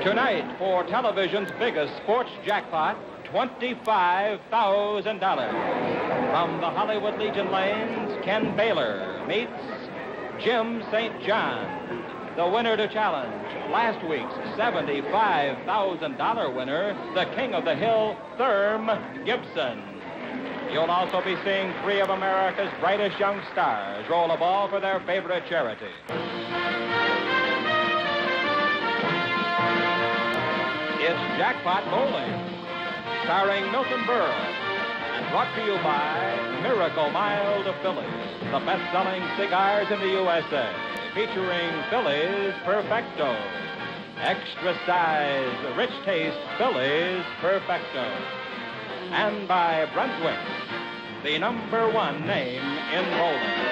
Tonight, for television's biggest sports jackpot, $25,000. From the Hollywood Legion lanes, Ken Baylor meets Jim St. John, the winner to challenge last week's $75,000 winner, the King of the Hill, Therm Gibson. You'll also be seeing three of America's brightest young stars roll a ball for their favorite charity. It's Jackpot Bowling, starring Milton Berle, and brought to you by Miracle Mild Phillies, the best-selling cigars in the USA, featuring Phillies Perfecto, extra-size, rich taste Phillies Perfecto, and by Brunswick, the #1 name in bowling.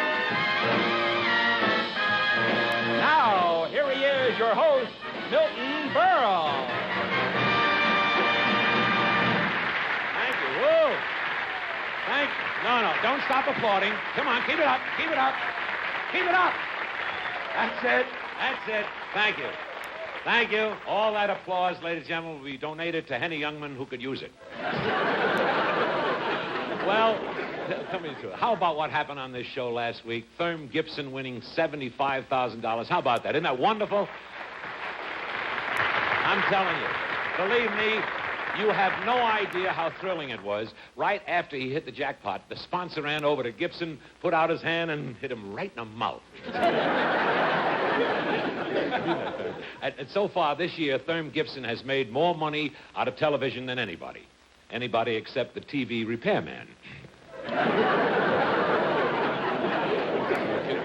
Now, here he is, your host, Milton Berle. Thank you. Whoa. Thank you. No, don't stop applauding. Come on, keep it up. Keep it up. Keep it up. That's it. That's it. Thank you. Thank you. All that applause, ladies and gentlemen, will be donated to Henny Youngman, who could use it. Well, tell me the truth. How about what happened on this show last week? Therm Gibson winning $75,000. How about that? Isn't that wonderful? I'm telling you. Believe me, you have no idea how thrilling it was. Right after he hit the jackpot, the sponsor ran over to Gibson, put out his hand, and hit him right in the mouth. And so far this year, Therm Gibson has made more money out of television than anybody. Anybody except the TV repairman.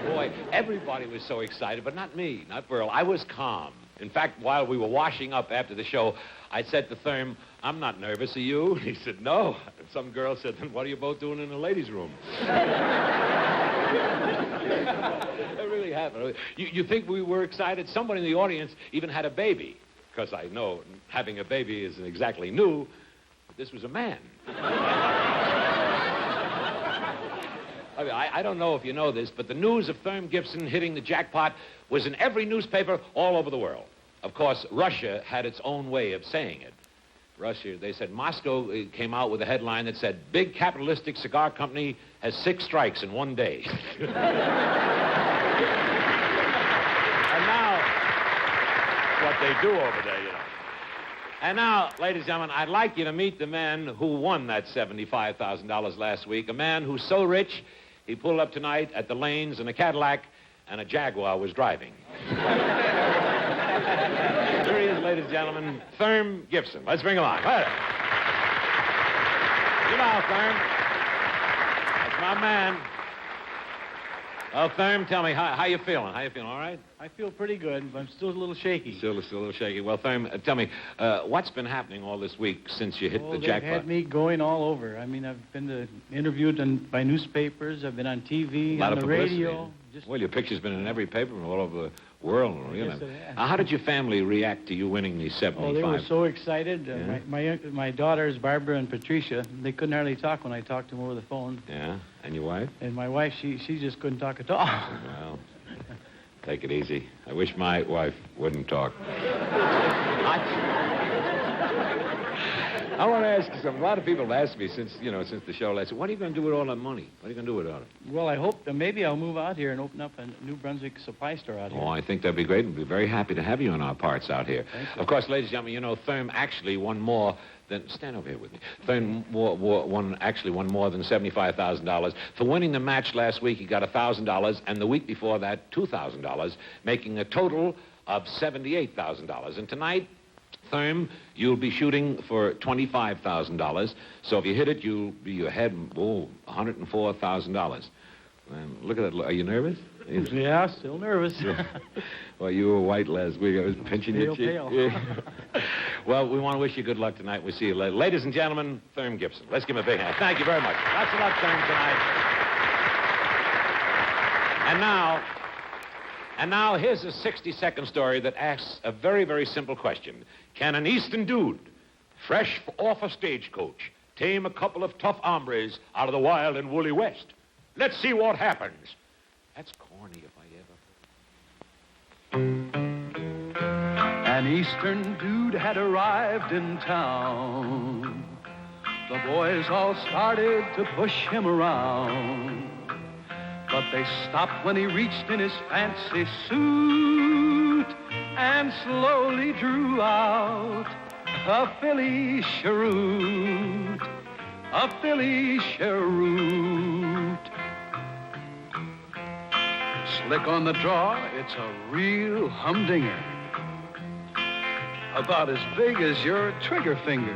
Boy, everybody was so excited, but not me, not Berle. I was calm. In fact, while we were washing up after the show, I said to Therm, "I'm not nervous, are you?" He said, "No." And some girl said, "Then what are you both doing in the ladies' room?" It really happened. You think we were excited? Somebody in the audience even had a baby. Because I know having a baby isn't exactly new, but this was a man. I mean, I don't know if you know this, but the news of Therm Gibson hitting the jackpot was in every newspaper all over the world. Of course, Russia had its own way of saying it. Russia, they said, Moscow came out with a headline that said, "Big capitalistic cigar company has 6 strikes in one day." And now, what they do over there, you know. And now, ladies and gentlemen, I'd like you to meet the man who won that $75,000 last week, a man who's so rich, he pulled up tonight at the lanes in a Cadillac, and a Jaguar was driving. Here he is, ladies and gentlemen, Therm Gibson. Let's bring him on. Right. You know, Therm. That's my man. Well, Therm, tell me, how you feeling? How you feeling, all right? I feel pretty good, but I'm still a little shaky. Still a little shaky. Well, Therm, tell me, what's been happening all this week since you hit the jackpot? They've had me going all over. I mean, I've been interviewed by newspapers. I've been on TV, on the radio. Well, your picture's been in every paper all over the world. You know. Yes, it has. How did your family react to you winning the 75? Oh, they were so excited. Yeah. My daughters, Barbara and Patricia, they couldn't hardly talk when I talked to them over the phone. Yeah? And your wife? And my wife, she just couldn't talk at all. Well, take it easy. I wish my wife wouldn't talk. I want to ask you something. A lot of people have asked me since the show last week, what are you going to do with all that money? What are you going to do with all it? Well, I hope that maybe I'll move out here and open up a New Brunswick supply store out here. Oh, I think that'd be great. We'd be very happy to have you in our parts out here. Thank you. Of course, ladies and gentlemen, you know, Therm actually won more than... Stand over here with me. Therm won more than $75,000. For winning the match last week, he got $1,000, and the week before that, $2,000, making a total of $78,000. And tonight, Therm, you'll be shooting for $25,000. So if you hit it, you'll be ahead, $104,000. Look at that. Are you nervous? Yeah, still nervous. Well, you were white last week. I was pinching your cheek. Pale. Yeah. Well, we want to wish you good luck tonight. We'll see you later. Ladies and gentlemen, Therm Gibson. Let's give him a big hand. Thank you very much. Lots of luck, Therm, tonight. And now, here's a 60-second story that asks a very, very simple question. Can an Eastern dude, fresh off a stagecoach, tame a couple of tough hombres out of the wild and woolly West? Let's see what happens. That's corny if I ever... An eastern dude had arrived in town. The boys all started to push him around. But they stopped when he reached in his fancy suit and slowly drew out a Philly cheroot. A Philly cheroot. Slick on the draw, it's a real humdinger. About as big as your trigger finger.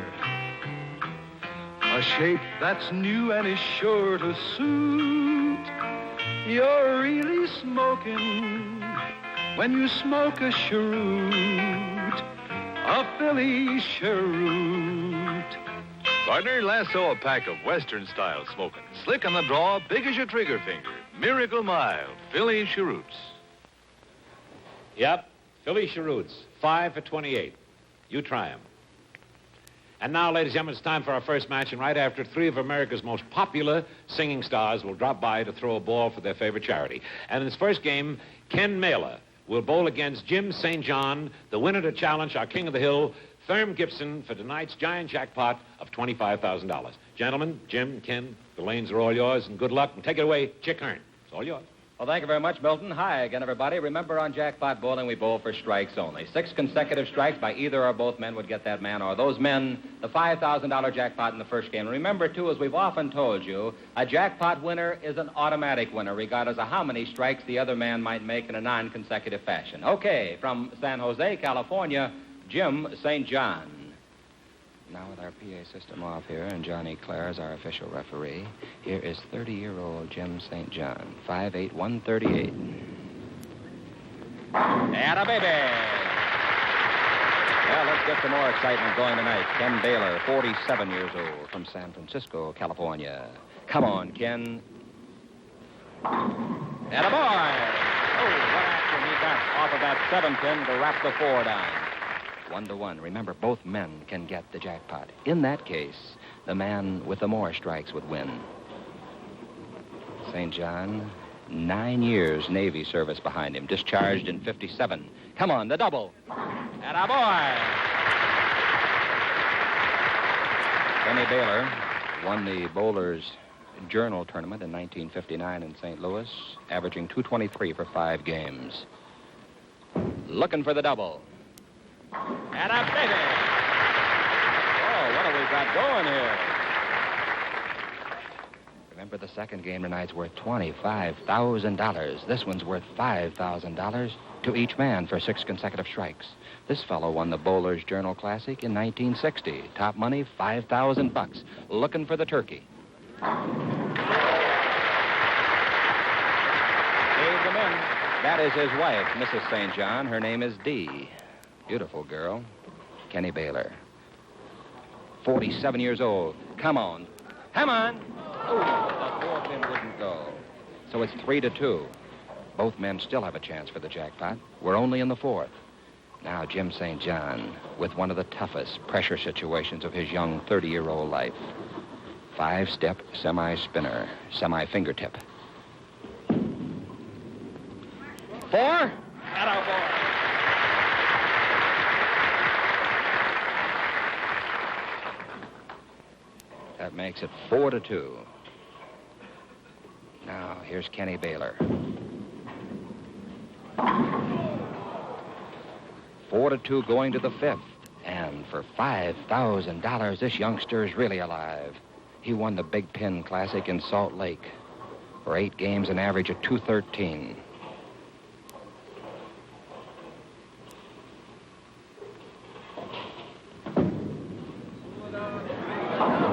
A shape that's new and is sure to suit. You're really smoking when you smoke a cheroot. A Philly cheroot. Partner, lasso a pack of Western-style smoking. Slick on the draw, big as your trigger finger. Miracle Mild, Philly cheroots. Yep, Philly cheroots, 5 for 28. You try them. And now, ladies and gentlemen, it's time for our first match, and right after, 3 of America's most popular singing stars will drop by to throw a ball for their favorite charity. And in this first game, Ken Mailer will bowl against Jim St. John, the winner to challenge our King of the Hill, Therm Gibson, for tonight's giant jackpot of $25,000. Gentlemen, Jim, Ken, the lanes are all yours, and good luck. And take it away, Chick Hearn. It's all yours. Well, thank you very much, Milton. Hi again, everybody. Remember, on Jackpot Bowling, we bowl for strikes only. 6 consecutive strikes by either or both men would get that man or those men the $5,000 jackpot in the first game. And remember, too, as we've often told you, a jackpot winner is an automatic winner, regardless of how many strikes the other man might make in a non-consecutive fashion. Okay, from San Jose, California, Jim St. John. Now with our PA system off here and Johnny Clare as our official referee, here is 30-year-old Jim St. John, 5'8", 138. And a baby. Well, let's get some more excitement going tonight. Ken Baylor, 47 years old, from San Francisco, California. Come on, Ken. And a boy. Oh, what action he got off of that 7-pin to wrap the 4 down. 1-1. Remember, both men can get the jackpot. In that case, the man with the more strikes would win. St. John, 9 years Navy service behind him, discharged in 57. Come on, the double. And a boy. Kenny Baylor won the Bowlers Journal Tournament in 1959 in St. Louis, averaging .223 for 5 games. Looking for the double. And a baby. Oh, what have we got going here? Remember, the second game tonight's worth $25,000. This one's worth $5,000 to each man for 6 consecutive strikes. This fellow won the Bowlers Journal Classic in 1960. Top money, $5,000. Looking for the turkey. Gave them in. That is his wife, Mrs. St. John. Her name is Dee. Beautiful girl. Kenny Baylor. 47 years old. Come on. Come on. Oh, the 4-pin wouldn't go. So it's 3-2. Both men still have a chance for the jackpot. We're only in the 4th. Now Jim St. John with one of the toughest pressure situations of his young 30-year-old life. 5-step semi-spinner, semi-fingertip. 4. Attaboy. That makes it 4-2. Now, here's Kenny Baylor. 4-2 going to the 5th. And for $5,000, this youngster is really alive. He won the Big Pin Classic in Salt Lake for 8 games, an average of .213.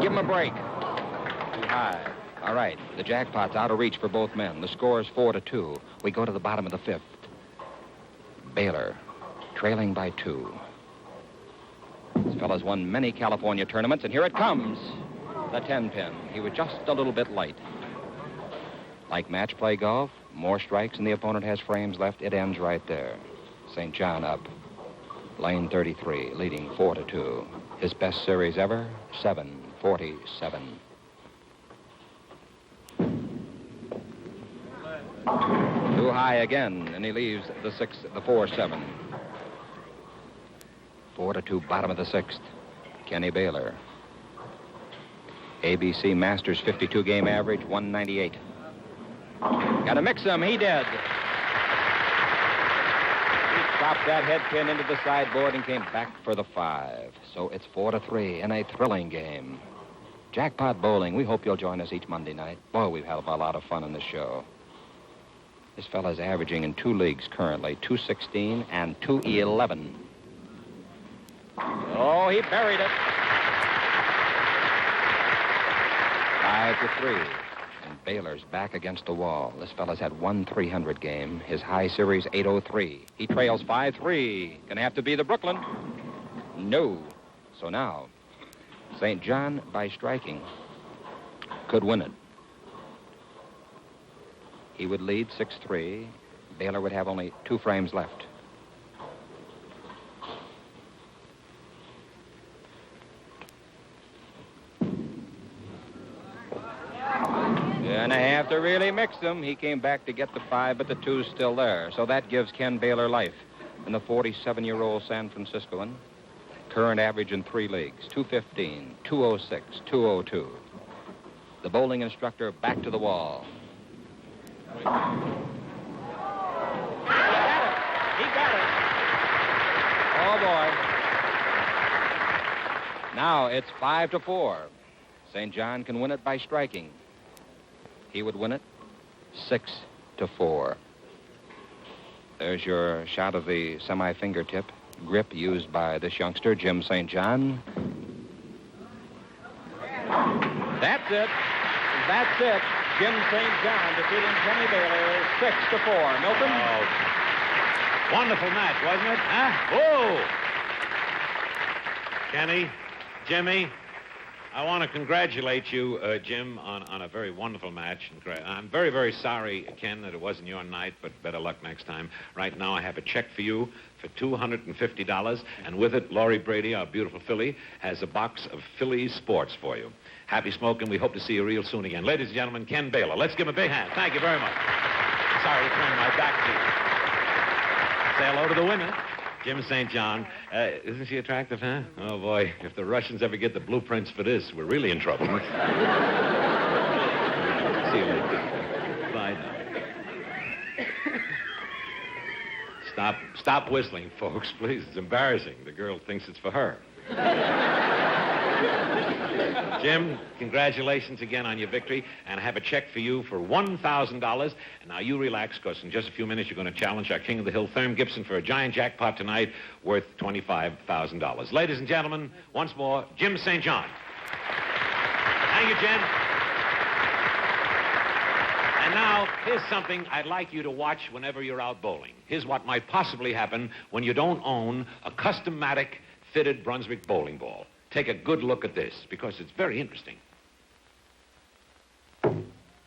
Give him a break. Too high. All right, the jackpot's out of reach for both men. The score is 4-2. We go to the bottom of the 5th. Baylor, trailing by 2. This fella's won many California tournaments, and here it comes. The 10-pin. He was just a little bit light. Like match play golf, more strikes and the opponent has frames left. It ends right there. St. John up. Lane 33, leading 4-2. His best series ever, 7-47. Too high again, and he leaves the 4-7. 4-2, bottom of the 6th. Kenny Baylor. ABC Masters 52 game average, 198. Got to mix him. He did. He stopped that head pin into the sideboard and came back for the 5. So it's 4-3 in a thrilling game. Jackpot Bowling. We hope you'll join us each Monday night. Boy, we've had a lot of fun in the show. This fella's averaging in 2 leagues currently, 216 and 211. Oh, he buried it. 5-3. And Baylor's back against the wall. This fella's had one 300 game. His high series, 803. He trails 5-3. Gonna have to be the Brooklyn. No. So now, St. John, by striking, could win it. He would lead 6-3. Baylor would have only 2 frames left. Gonna have to really mix them. He came back to get the 5, but the 2's still there. So that gives Ken Baylor life. And the 47-year-old San Franciscoan, current average in 3 leagues, 215, 206, 202. The bowling instructor back to the wall. He got it. Oh, boy. Now it's 5-4. St. John can win it by striking. He would win it 6-4. There's your shot of the semi-fingertip grip used by this youngster, Jim St. John. That's it. That's it. Jim St. John defeating Kenny Baylor 6-4. Milton? Oh, wonderful match, wasn't it? Huh? Whoa! Kenny, Jimmy, I want to congratulate you, Jim, on a very wonderful match. I'm very, very sorry, Ken, that it wasn't your night, but better luck next time. Right now, I have a check for you for $250, and with it, Laurie Brady, our beautiful filly, has a box of Phillies sports for you. Happy smoking. We hope to see you real soon again. Ladies and gentlemen, Ken Baylor. Let's give him a big hand. Thank you very much. Sorry to turn my back to you. Say hello to the winner. Jim St. John. Isn't she attractive, huh? Oh, boy. If the Russians ever get the blueprints for this, we're really in trouble. See you later. Bye now. Stop whistling, folks, please. It's embarrassing. The girl thinks it's for her. Jim, congratulations again on your victory, and I have a check for you for $1,000. And now you relax, because in just a few minutes you're going to challenge our King of the Hill, Thurm Gibson, for a giant jackpot tonight worth $25,000. Ladies and gentlemen, once more, Jim St. John. Thank you, Jim. And now, here's something I'd like you to watch whenever you're out bowling. Here's what might possibly happen when you don't own a custom-matic fitted Brunswick bowling ball. Take a good look at this, because it's very interesting.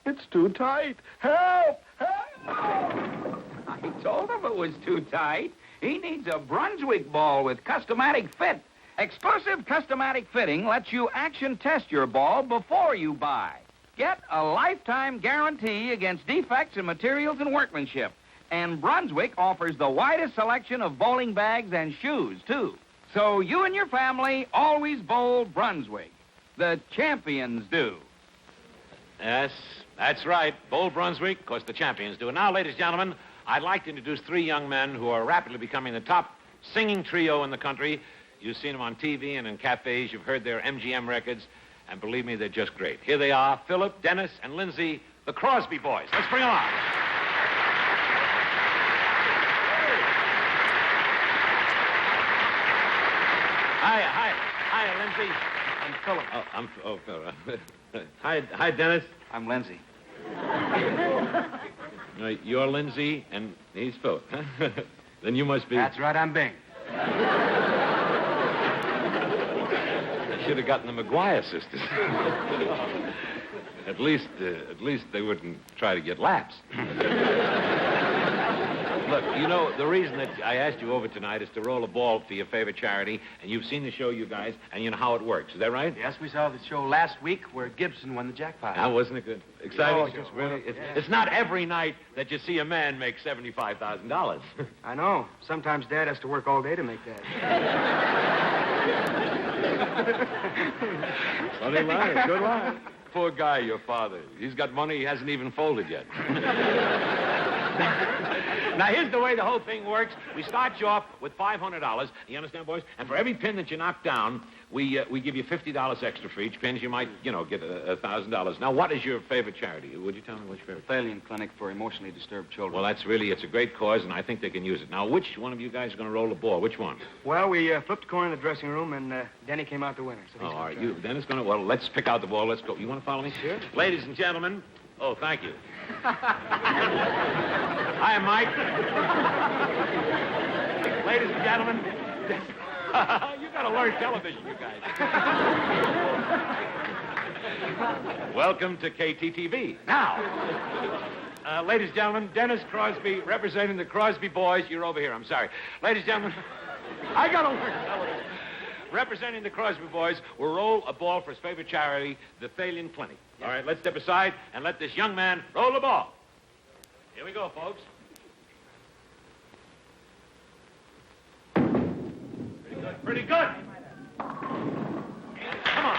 It's too tight. Help! Help! I told him it was too tight. He needs a Brunswick ball with Customatic Fit. Exclusive Customatic Fitting lets you action test your ball before you buy. Get a lifetime guarantee against defects in materials and workmanship. And Brunswick offers the widest selection of bowling bags and shoes, too. So you and your family always bowl Brunswick. The champions do. Yes, that's right. Bowl Brunswick, because the champions do. And now, ladies and gentlemen, I'd like to introduce 3 young men who are rapidly becoming the top singing trio in the country. You've seen them on TV and in cafes. You've heard their MGM records. And believe me, they're just great. Here they are, Philip, Dennis, and Lindsay, the Crosby boys. Let's bring them on. Hi, Lindsay. I'm Philip. Philip. Hi, Dennis. I'm Lindsay. You're Lindsay, and he's Philip. Then you must be... That's right, I'm Bing. I should have gotten the McGuire sisters. At least they wouldn't try to get laps. Look, you know, the reason that I asked you over tonight is to roll a ball for your favorite charity, and you've seen the show, you guys, and you know how it works. Is that right? Yes, we saw the show last week where Gibson won the jackpot. Now, wasn't it good? Exciting? Oh, just really? yes. It's not every night that you see a man make $75,000. I know. Sometimes Dad has to work all day to make that. Funny line. Good line. Poor guy, your father. He's got money he hasn't even folded yet. Now, here's the way the whole thing works. We start you off with $500. You understand, boys? And for every pin that you knock down, we give you $50 extra for each pin. You might, you know, get $1,000. Now, what is your favorite charity? Would you tell me what's your favorite? Thalian Clinic for emotionally disturbed children. Well, it's a great cause, and I think they can use it. Now, which one of you guys is going to roll the ball? Which one? Well, we flipped a coin in the dressing room, and Denny came out the winner. So all right. Then it's going to... Well, let's pick out the ball. Let's go. You want to follow me? Sure. Ladies and gentlemen... Oh, thank you. Hi, Mike. Ladies and gentlemen... You got to learn television, you guys. Welcome to KTTV. Now, ladies and gentlemen, Dennis Crosby, representing the Crosby boys. You're over here, I'm sorry. Ladies and gentlemen, I got to learn television. Representing the Crosby boys will roll a ball for his favorite charity, the Thalian Clinic. All right, let's step aside and let this young man roll the ball. Here we go, folks. Pretty good, pretty good. Come on.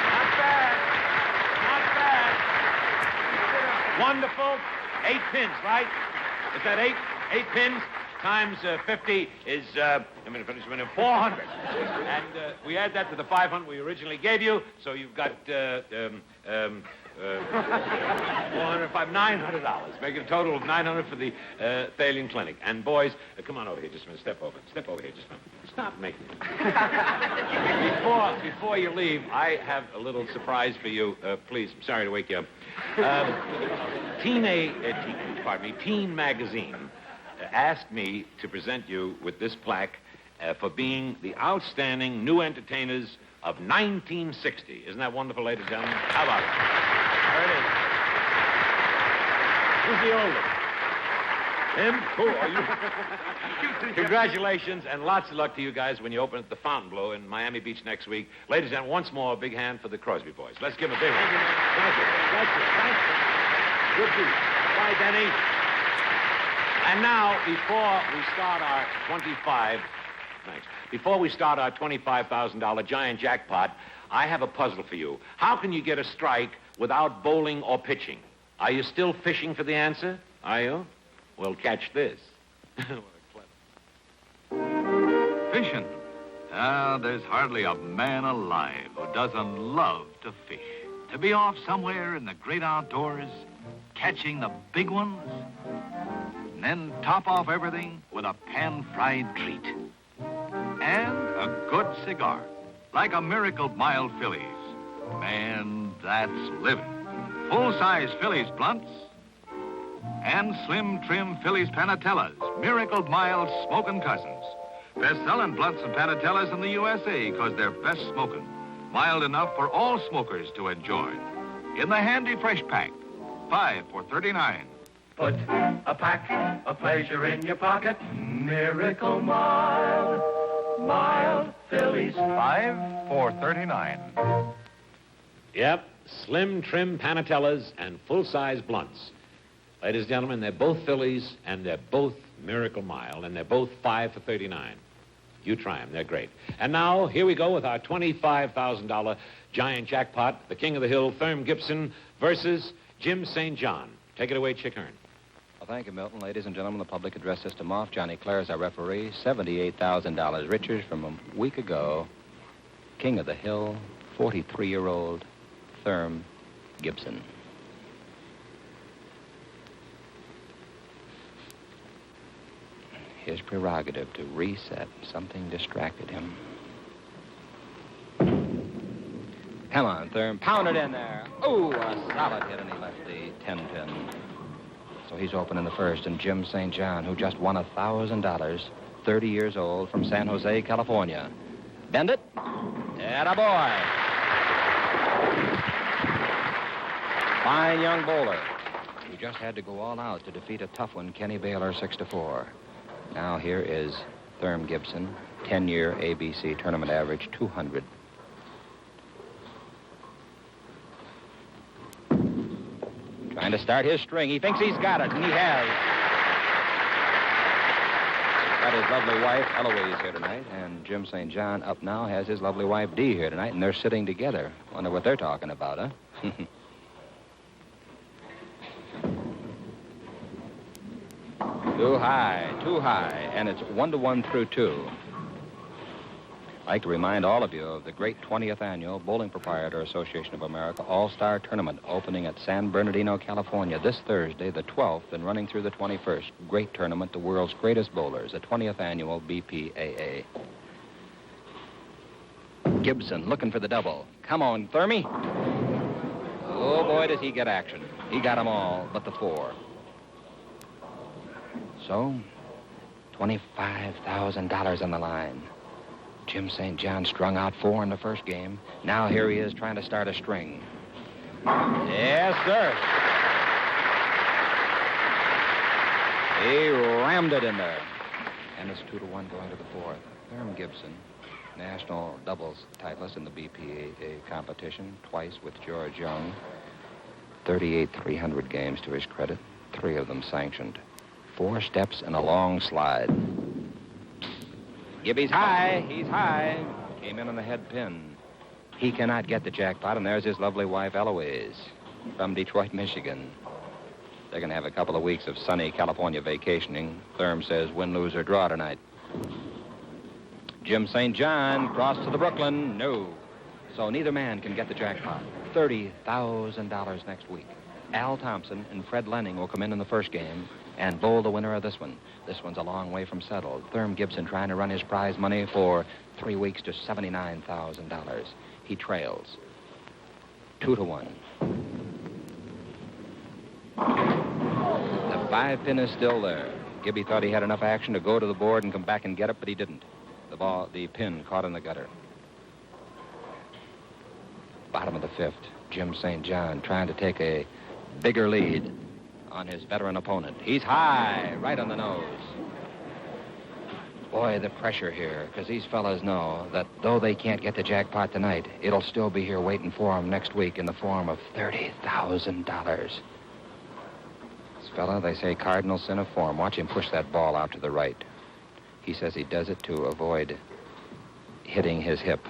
Not bad. Not bad. Wonderful. 8 pins, right? Is that 8? 8 pins times 50 is, 400. And we add that to the 500 we originally gave you, so you've got 405, $900. Making a total of $900 for the Thalian Clinic. And boys, come on over here just a minute. Step over here just a minute. Stop making it. Before you leave, I have a little surprise for you. Please, I'm sorry to wake you up. Teen Magazine asked me to present you with this plaque for being the outstanding new entertainers of 1960. Isn't that wonderful, ladies and gentlemen? How about it? There it is. Who's the oldest? Him? Who are you? Congratulations and lots of luck to you guys when you open at the Fontainebleau in Miami Beach next week. Ladies and gentlemen, once more, a big hand for the Crosby boys. Let's give them a big hand. Thank you. Good deal. Bye, Denny. And now, before we start our $25,000 giant jackpot, I have a puzzle for you. How can you get a strike without bowling or pitching? Are you still fishing for the answer? Are you? Well, catch this. Fishing. There's hardly a man alive who doesn't love to fish. To be off somewhere in the great outdoors, catching the big ones, and then top off everything with a pan-fried treat. And a good cigar, like a Miracle Mild Phillies. Man, that's living. Full-size Phillies blunts and slim trim Phillies Panatellas, Miracle Mild smoking cousins. Best-selling blunts and Panatellas in the USA because they're best smoking. Mild enough for all smokers to enjoy. In the handy fresh pack, 5 for $39. Put a pack of pleasure in your pocket. Miracle Mild, Mild Phillies. 5 for $39. Yep, slim trim Panatellas and full-size blunts. Ladies and gentlemen, they're both Phillies, and they're both Miracle Mild, and they're both 5 for $39. You try them. They're great. And now, here we go with our $25,000 giant jackpot. The King of the Hill, Thurm Gibson, versus Jim St. John. Take it away, Chick Hearn. Well, thank you, Milton. Ladies and gentlemen, the public address system off. Johnny Clare is our referee. $78,000 riches from a week ago. King of the Hill, 43-year-old Thurm Gibson. His prerogative to reset. Something distracted him. Come on, Thurm. Pound it in there. Ooh, a solid hit, and he left the 10-pin. So he's open in the first, and Jim St. John, who just won $1,000, 30 years old, from San Jose, California. Bend it. Attaboy. Fine young bowler. who just had to go all out to defeat a tough one, Kenny Baylor, 6-4. Now here is Thurm Gibson, 10-year ABC tournament average, 200. Trying to start his string. He thinks he's got it, and he has. Got his lovely wife, Eloise, here tonight, and Jim St. John up now has his lovely wife, Dee, here tonight, and they're sitting together. Wonder what they're talking about, huh? Too high, and it's 1-1 through 2. I'd like to remind all of you of the great 20th annual Bowling Proprietor Association of America All-Star Tournament opening at San Bernardino, California this Thursday, the 12th, and running through the 21st. Great tournament, the world's greatest bowlers, the 20th annual BPAA. Gibson looking for the double. Come on, Thurmy. Oh, boy, does he get action. He got them all but the 4. So, $25,000 on the line. Jim St. John strung out 4 in the first game. Now here he is trying to start a string. Yes, sir. He rammed it in there. And it's 2-1 going to the 4th. Thurm Gibson, national doubles titleist in the BPAA competition, twice with George Young. 38 300 games to his credit, 3 of them sanctioned. 4 steps and a long slide. Gibby's high. He's high. Came in on the head pin. He cannot get the jackpot, and there's his lovely wife, Eloise, from Detroit, Michigan. They're going to have a couple of weeks of sunny California vacationing. Thurm says win, lose, or draw tonight. Jim St. John crossed to the Brooklyn. No. So neither man can get the jackpot. $30,000 next week. Al Thompson and Fred Lenning will come in the first game and bowl the winner of this one. This one's a long way from settled. Thurm Gibson trying to run his prize money for 3 weeks to $79,000. He trails 2-1. The 5 pin is still there. Gibby thought he had enough action to go to the board and come back and get it, but he didn't. The pin caught in the gutter. Bottom of the 5th. Jim St. John trying to take a bigger lead on his veteran opponent. He's high, right on the nose. Boy, the pressure here, because these fellas know that though they can't get the jackpot tonight, it'll still be here waiting for them next week in the form of $30,000. This fella, they say cardinal sin of form. Watch him push that ball out to the right. He says he does it to avoid hitting his hip.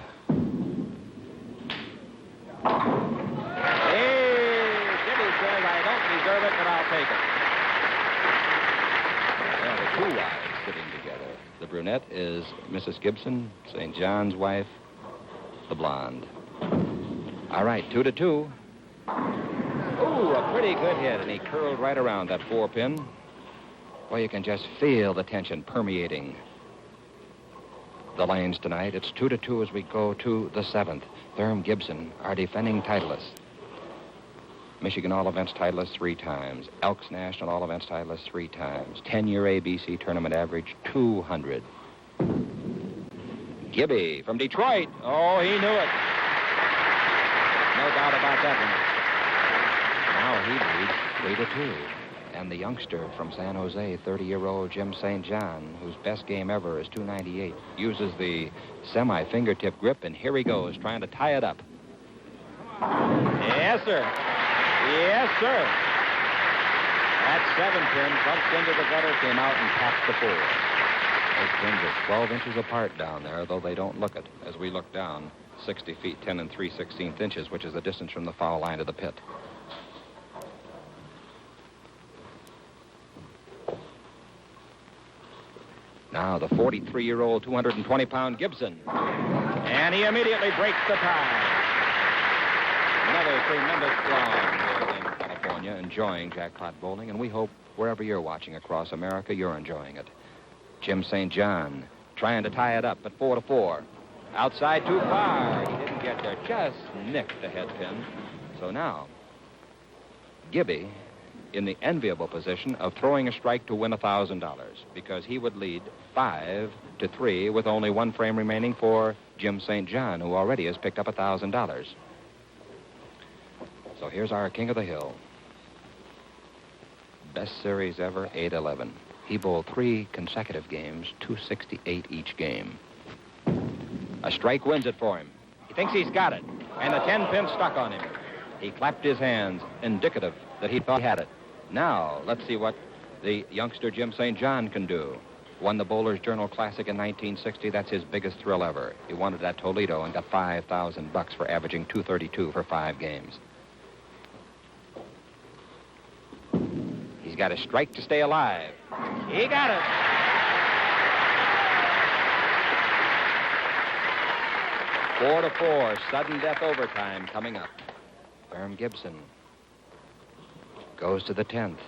Take it. Well, the 2 wives sitting together. The brunette is Mrs. Gibson, St. John's wife, the blonde. All right, 2-2. Ooh, a pretty good hit, and he curled right around that 4 pin. Well, you can just feel the tension permeating the lanes tonight. It's 2-2 as we go to the 7th. Thurm Gibson, our defending titleist. Michigan All-Events titleist 3 times. Elks National All-Events titleist 3 times. 10-year ABC tournament average, 200. Gibby from Detroit. Oh, he knew it. No doubt about that one. Now he leads 3-2. And the youngster from San Jose, 30-year-old Jim St. John, whose best game ever is 298, uses the semi-fingertip grip, and here he goes, trying to tie it up. Yes, sir. Yes, sir. That 7 pin bumped into the gutter, came out and tapped the 4. Those pins are 12 inches apart down there, though they don't look it. As we look down, 60 feet, 10 3/16 inches, which is the distance from the foul line to the pit. Now the 43-year-old, 220-pound Gibson. And he immediately breaks the tie. Another tremendous throng here in California enjoying jackpot bowling, and we hope wherever you're watching across America, you're enjoying it. Jim St. John trying to tie it up at 4-4. Outside too far. He didn't get there. Just nicked the head pin. So now, Gibby in the enviable position of throwing a strike to win $1,000 because he would lead 5-3 with only 1 frame remaining for Jim St. John, who already has picked up $1,000. So here's our king of the hill. Best series ever, 8-11. He bowled 3 consecutive games, 268 each game. A strike wins it for him. He thinks he's got it, and the 10-pin stuck on him. He clapped his hands, indicative that he thought he had it. Now, let's see what the youngster Jim St. John can do. Won the Bowler's Journal Classic in 1960. That's his biggest thrill ever. He won it at Toledo and got $5,000 for averaging 232 for 5 games. He's got a strike to stay alive. He got it. Four to 4, sudden death overtime coming up. Herm Gibson goes to the 10th.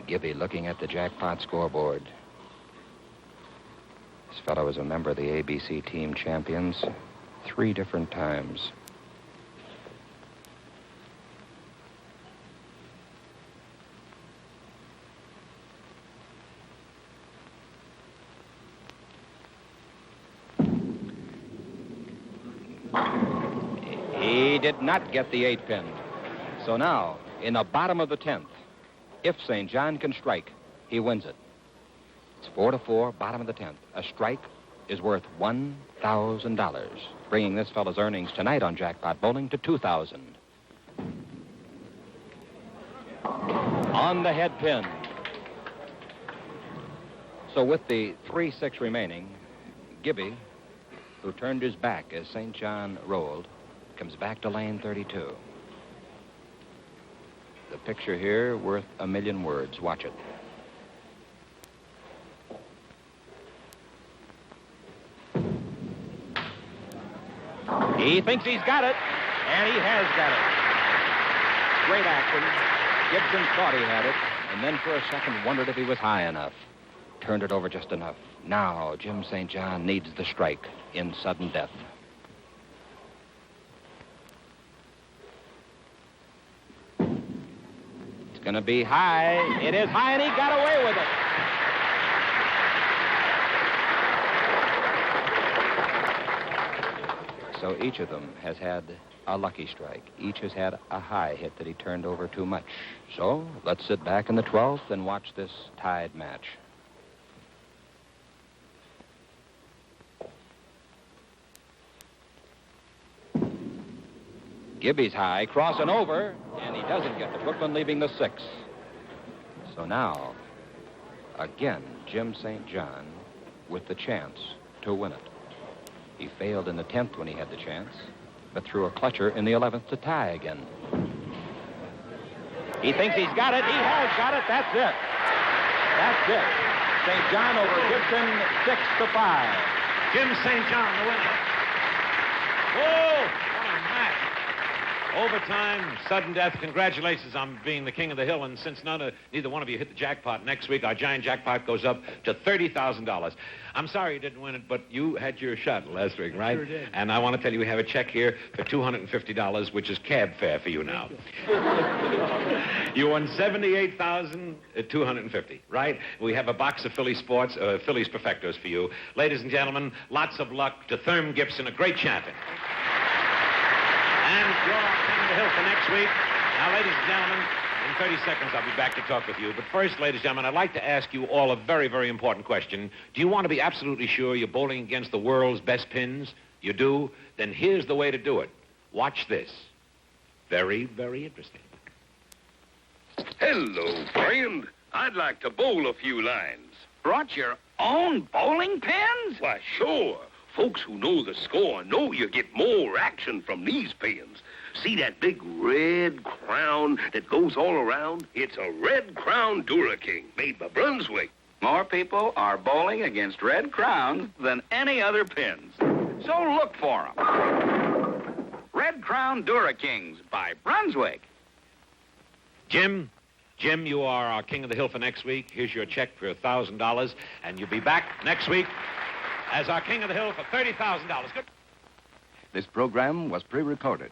Gibby looking at the Jackpot scoreboard. This fellow was a member of the ABC team champions 3 different times. He did not get the 8-pin. So now, in the bottom of the 10th, if St. John can strike, he wins it. It's 4 to 4, bottom of the 10th. A strike is worth $1,000, bringing this fellow's earnings tonight on Jackpot Bowling to $2,000. On the head pin. So with the 3-6 remaining, Gibby, who turned his back as St. John rolled, comes back to lane 32. The picture here worth 1,000,000 words. Watch it. He thinks he's got it, and he has got it. Great action. Gibson thought he had it, and then for a second wondered if he was high enough. Turned it over just enough. Now Jim St. John needs the strike in sudden death. Going to be high. It is high, and he got away with it. So each of them has had a lucky strike. Each has had a high hit that he turned over too much. So let's sit back in the 12th and watch this tied match. Gibby's high, crossing over, and he doesn't get the Brooklyn leaving the 6. So now, again, Jim St. John with the chance to win it. He failed in the 10th when he had the chance, but threw a clutcher in the 11th to tie again. He thinks he's got it. He has got it. That's it. That's it. St. John over Gibson, 6-5. Jim St. John, the winner. Whoa! What a match. Overtime, sudden death. Congratulations on being the king of the hill. And since neither one of you hit the jackpot, next week our giant jackpot goes up to $30,000. I'm sorry you didn't win it, but you had your shot last week, right? Sure did. And I want to tell you we have a check here for $250, which is cab fare for you now. You won $78,250, right? We have a box of Philly Sports, Phillies Perfectos for you. Ladies and gentlemen, lots of luck to Herm Gibson, a great champion. And you're our king of the hill for next week. Now, ladies and gentlemen, in 30 seconds, I'll be back to talk with you. But first, ladies and gentlemen, I'd like to ask you all a very, very important question. Do you want to be absolutely sure you're bowling against the world's best pins? You do? Then here's the way to do it. Watch this. Very, very interesting. Hello, friend. I'd like to bowl a few lines. Brought your own bowling pins? Why, sure. Folks who know the score know you get more action from these pins. See that big red crown that goes all around? It's a Red Crown Duraking, made by Brunswick. More people are bowling against red crowns than any other pins. So look for them. Red Crown Durakings by Brunswick. Jim, you are our king of the hill for next week. Here's your check for $1,000, and you'll be back next week as our king of the hill for $30,000. Good. This program was pre-recorded.